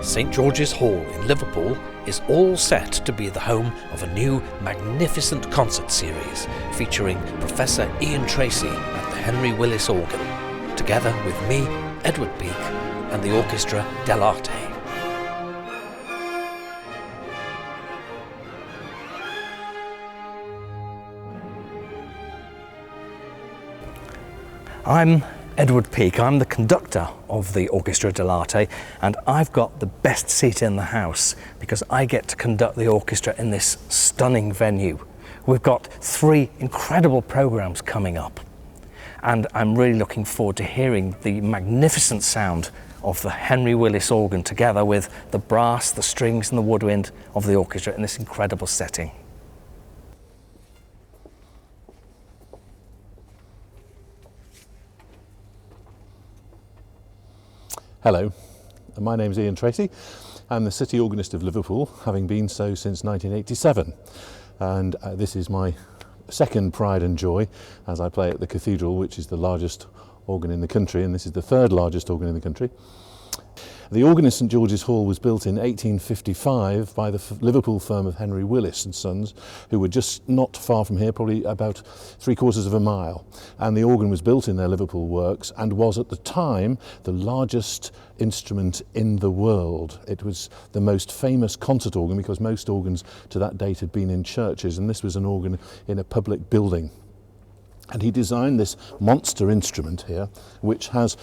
St George's Hall in Liverpool is all set to be the home of a new magnificent concert series featuring Professor Ian Tracy at the Henry Willis organ, together with me, Edward Peake, and the Orchestra dell'Arte. I'm Edward Peake. I'm the conductor of the Orchestra dell'Arte, and I've got the best seat in the house because I get to conduct the orchestra in this stunning venue. We've got 3 incredible programs coming up, and I'm really looking forward to hearing the magnificent sound of the Henry Willis organ together with the brass, the strings and the woodwind of the orchestra in this incredible setting. Hello, my name's Ian Tracy. I'm the City Organist of Liverpool, having been so since 1987. And this is my second pride and joy as I play at the Cathedral, which is the largest organ in the country, and this is the 3rd largest organ in the country. The organ in St George's Hall was built in 1855 by the Liverpool firm of Henry Willis and Sons, who were just not far from here, probably about 3/4 of a mile. And the organ was built in their Liverpool works and was at the time the largest instrument in the world. It was the most famous concert organ because most organs to that date had been in churches, and this was an organ in a public building. And he designed this monster instrument here, which has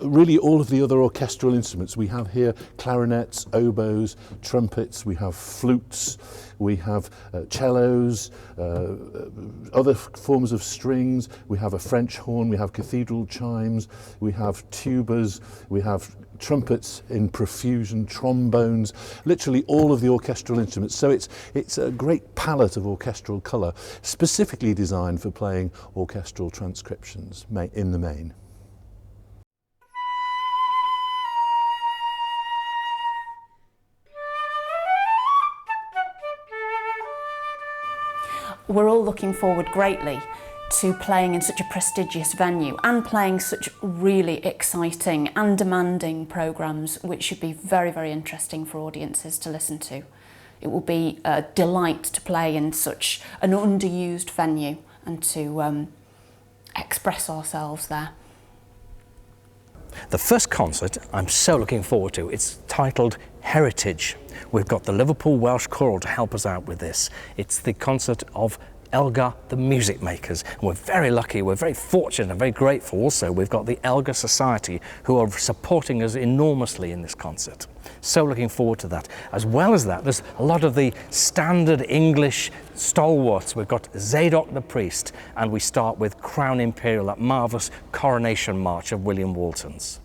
really all of the other orchestral instruments. We have here clarinets, oboes, trumpets, we have flutes, we have cellos, other forms of strings, we have a French horn, we have cathedral chimes, we have tubas, we have trumpets in profusion, trombones, literally all of the orchestral instruments. So it's a great palette of orchestral colour, specifically designed for playing orchestral transcriptions in the main. We're all looking forward greatly to playing in such a prestigious venue and playing such really exciting and demanding programmes which should be very, very interesting for audiences to listen to. It will be a delight to play in such an underused venue and to express ourselves there. The first concert I'm so looking forward to, it's titled Heritage. We've got the Liverpool Welsh Choral to help us out with this. It's the concert of Elgar the Music Makers. And we're very lucky, we're very fortunate and very grateful also. We've got the Elgar Society who are supporting us enormously in this concert. So looking forward to that. As well as that, there's a lot of the standard English stalwarts. We've got Zadok the Priest, and we start with Crown Imperial, that marvellous coronation march of William Walton's.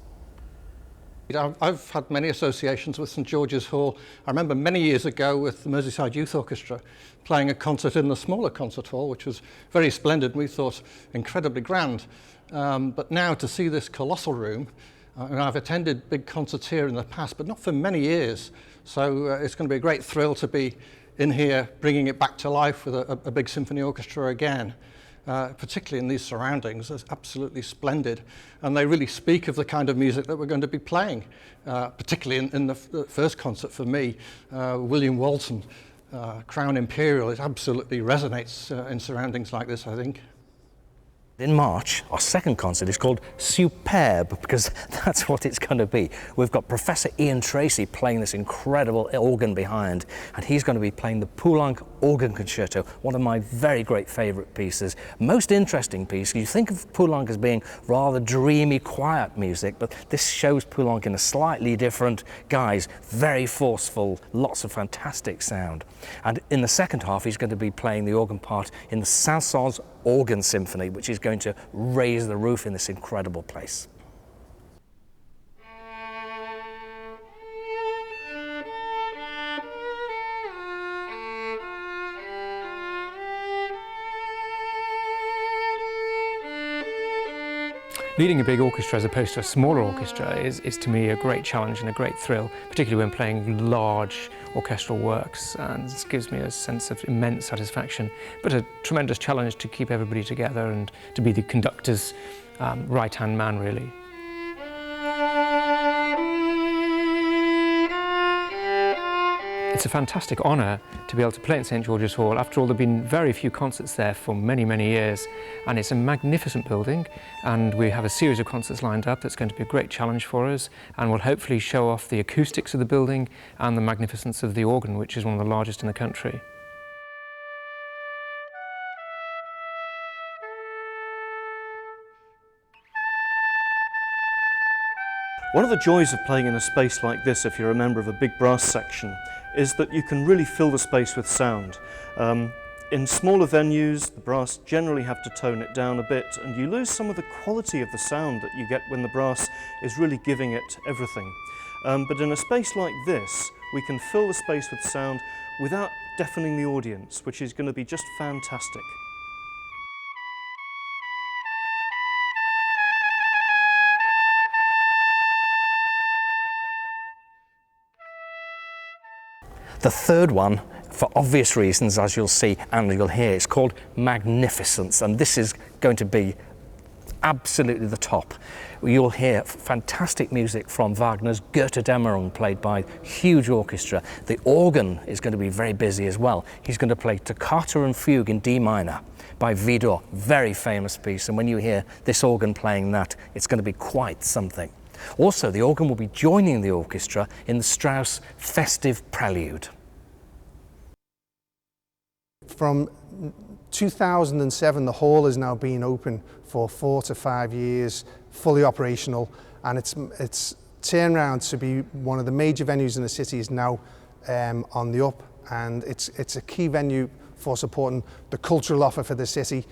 I've had many associations with St George's Hall. I remember many years ago with the Merseyside Youth Orchestra playing a concert in the smaller concert hall, which was very splendid and we thought incredibly grand. But now to see this colossal room, and I've attended big concerts here in the past, but not for many years. So it's going to be a great thrill to be in here, bringing it back to life with a big symphony orchestra again. Particularly in these surroundings, is absolutely splendid, and they really speak of the kind of music that we're going to be playing, particularly in the first concert for me. William Walton, Crown Imperial, it absolutely resonates in surroundings like this, I think. In March, our second concert is called Superb, because that's what it's going to be. We've got Professor Ian Tracy playing this incredible organ behind, and he's going to be playing the Poulenc Organ Concerto, one of my very great favourite pieces. Most interesting piece. You think of Poulenc as being rather dreamy, quiet music, but this shows Poulenc in a slightly different guise, very forceful, lots of fantastic sound. And in the second half, he's going to be playing the organ part in the Saint-Saëns Organ Symphony, which is going to raise the roof in this incredible place. Leading a big orchestra as opposed to a smaller orchestra is to me a great challenge and a great thrill, particularly when playing large orchestral works, and it gives me a sense of immense satisfaction, but a tremendous challenge to keep everybody together and to be the conductor's right-hand man, really. It's a fantastic honour to be able to play in St George's Hall. After all, there have been very few concerts there for many, many years, and it's a magnificent building, and we have a series of concerts lined up that's going to be a great challenge for us, and will hopefully show off the acoustics of the building and the magnificence of the organ, which is one of the largest in the country. One of the joys of playing in a space like this, if you're a member of a big brass section, is that you can really fill the space with sound. In smaller venues, the brass generally have to tone it down a bit, and you lose some of the quality of the sound that you get when the brass is really giving it everything. But in a space like this, we can fill the space with sound without deafening the audience, which is going to be just fantastic. The third one, for obvious reasons, as you'll see and you'll hear, it's called Magnificence, and this is going to be absolutely the top. You'll hear fantastic music from Wagner's Götterdämmerung, played by a huge orchestra. The organ is going to be very busy as well. He's going to play Toccata and Fugue in D minor by Widor, very famous piece, and when you hear this organ playing that, it's going to be quite something. Also, the organ will be joining the orchestra in the Strauss Festive Prelude. From 2007, the hall has now been open for 4 to 5 years, fully operational, and its turnaround to be one of the major venues in the city is now on the up, and it's a key venue for supporting the cultural offer for the city.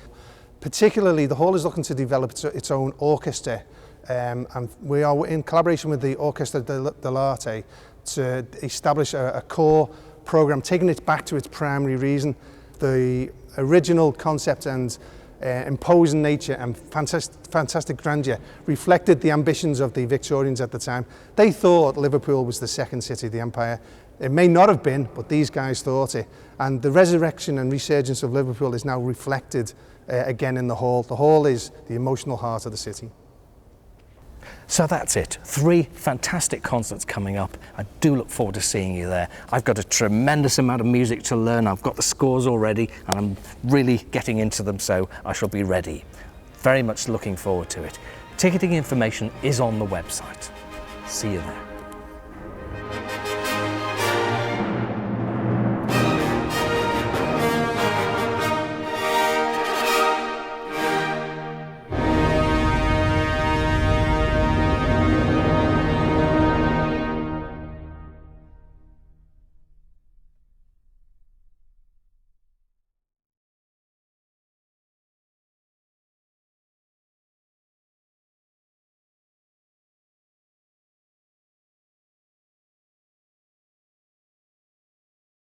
Particularly, the hall is looking to develop its own orchestra, and we are in collaboration with the Orchestra dell'Arte to establish a core programme, taking it back to its primary reason. The original concept and imposing nature and fantastic grandeur reflected the ambitions of the Victorians at the time. They thought Liverpool was the second city of the empire. It may not have been, but these guys thought it. And the resurrection and resurgence of Liverpool is now reflected again in the hall. The hall is the emotional heart of the city. So that's it. 3 fantastic concerts coming up. I do look forward to seeing you there. I've got a tremendous amount of music to learn. I've got the scores already, and I'm really getting into them, so I shall be ready. Very much looking forward to it. Ticketing information is on the website. See you there.